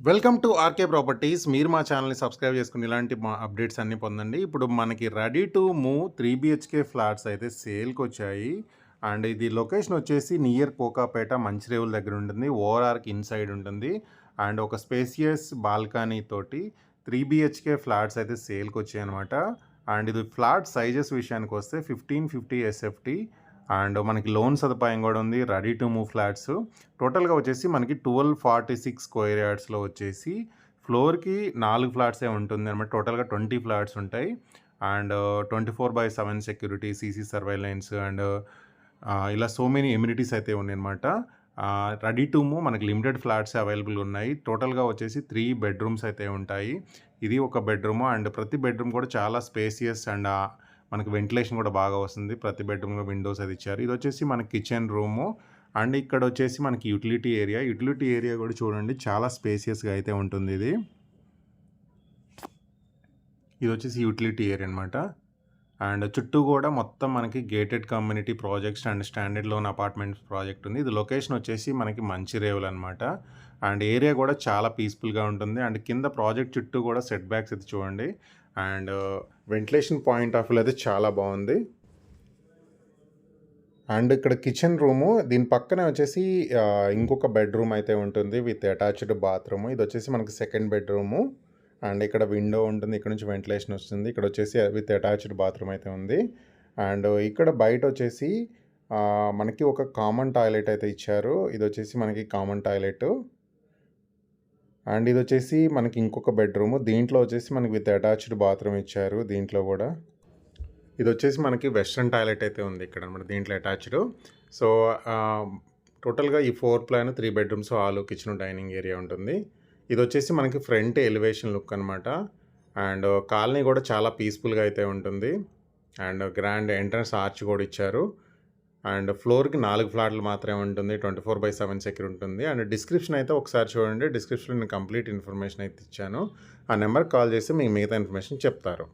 Welcome to RK properties. మీరు మా ఛానల్‌ని సబ్స్క్రైబ్ చేసుకొని ఇలాంటి మా అప్డేట్స్ అన్నీ పొందండి. ఇప్పుడు మనకి ready to move 3 BHK flats అయితే సేల్‌కొచ్చాయి. అండ్ ఇది లొకేషన్ వచ్చేసి నియర్ కోకాపేట మంచిరేవుల దగ్గర ఉంటుంది. ఓఆర్ఆర్‌కి ఇన్‌సైడ్ ఉంటుంది. అండ్ ఒక స్పేసియస్ బాల్కనీ తోటి 3 బీహెచ్‌కే ఫ్లాట్స్ అయితే సేల్‌కొచ్చాయన్నమాట. అండ్ ఇది ఫ్లాట్ సైజెస్ విషయానికొస్తే 1550 ఎస్ఎఫ్టీ అండ్ మనకి లోన్ సదుపాయం కూడా ఉంది. రెడీ టు మూవ్ ఫ్లాట్స్ టోటల్‌గా వచ్చేసి మనకి 1246 స్క్వేర్ యార్డ్స్‌లో వచ్చేసి ఫ్లోర్‌కి 4 ఫ్లాట్సే ఉంటుందన్నమాట. టోటల్‌గా 20 ఫ్లాట్స్ ఉంటాయి. And 24/7 security, CC surveillance and ఇలా సో మెనీ ఎమ్యూనిటీస్ అయితే ఉన్నాయన్నమాట. రెడీ టు మూవ్ మనకి లిమిటెడ్ ఫ్లాట్స్ అవైలబుల్ ఉన్నాయి. టోటల్‌గా వచ్చేసి 3 బెడ్‌రూమ్స్ అయితే ఉంటాయి. ఇది ఒక బెడ్‌రూము అండ్ ప్రతి బెడ్‌రూమ్ కూడా చాలా స్పేసియస్ అండ్ మనకి వెంటిలేషన్ కూడా బాగా వస్తుంది. ప్రతి బెడ్‌రూమ్‌లో విండోస్ అది ఇచ్చారు. ఇదొచ్చేసి మన కిచెన్ రూము అండ్ ఇక్కడ వచ్చేసి మనకి యుటిలిటీ ఏరియా. యుటిలిటీ ఏరియా కూడా చూడండి చాలా స్పేసియస్‌గా అయితే ఉంటుంది ఇది. ఇదొచ్చేసి యుటిలిటీ ఏరియా అనమాట. అండ్ చుట్టూ కూడా మొత్తం మనకి gated community projects and standard loan apartments project ఉంది. ఇది లొకేషన్ వచ్చేసి మనకి మంచిరేవులు అనమాట. అండ్ ఏరియా కూడా చాలా పీస్‌ఫుల్‌గా ఉంటుంది. అండ్ కింద ప్రాజెక్ట్ చుట్టూ కూడా సెట్ బ్యాక్స్ అయితే చూడండి. అండ్ వెంటిలేషన్ పాయింట్ ఆఫ్ వ్యూలో అయితే చాలా బాగుంది. అండ్ ఇక్కడ కిచెన్ రూము దీని పక్కనే వచ్చేసి ఇంకొక బెడ్రూమ్ అయితే ఉంటుంది విత్ అటాచ్డ్ బాత్రూమ్. ఇది వచ్చేసి మనకి సెకండ్ బెడ్రూము. అండ్ ఇక్కడ విండో ఉంటుంది. ఇక్కడ నుంచి వెంటిలేషన్ వస్తుంది. ఇక్కడ వచ్చేసి విత్ అటాచ్డ్ బాత్రూమ్ అయితే ఉంది. అండ్ ఇక్కడ బయట వచ్చేసి మనకి ఒక కామన్ టాయిలెట్ అయితే ఇచ్చారు. ఇది వచ్చేసి మనకి కామన్ టాయిలెట్. అండ్ ఇది వచ్చేసి మనకి ఇంకొక బెడ్రూమ్. దీంట్లో వచ్చేసి మనకి విత్ అటాచ్డ్ బాత్రూమ్ ఇచ్చారు దీంట్లో కూడా. ఇది వచ్చేసి మనకి వెస్ట్రన్ టాయిలెట్ అయితే ఉంది ఇక్కడ అనమాట దీంట్లో అటాచ్డ్. సో టోటల్గా ఈ 4 plan 3 bedrooms hall kitchen dining area ఉంటుంది. ఇది వచ్చేసి మనకి ఫ్రంట్ ఎలివేషన్ లుక్ అనమాట. అండ్ కాలనీ కూడా చాలా పీస్ఫుల్గా అయితే ఉంటుంది. అండ్ గ్రాండ్ ఎంట్రన్స్ ఆర్చ్ కూడా ఇచ్చారు. అండ్ ఫ్లోర్కి 4 ఫ్లాట్లు మాత్రమే ఉంటుంది. 24/7 సెక్యూర్ ఉంటుంది. అండ్ డిస్క్రిప్షన్ అయితే ఒకసారి చూడండి. డిస్క్రిప్షన్లో నేను కంప్లీట్ ఇన్ఫర్మేషన్ అయితే ఇచ్చాను. ఆ నెంబర్కి కాల్ చేసి మీకు మిగతా ఇన్ఫర్మేషన్ చెప్తారు.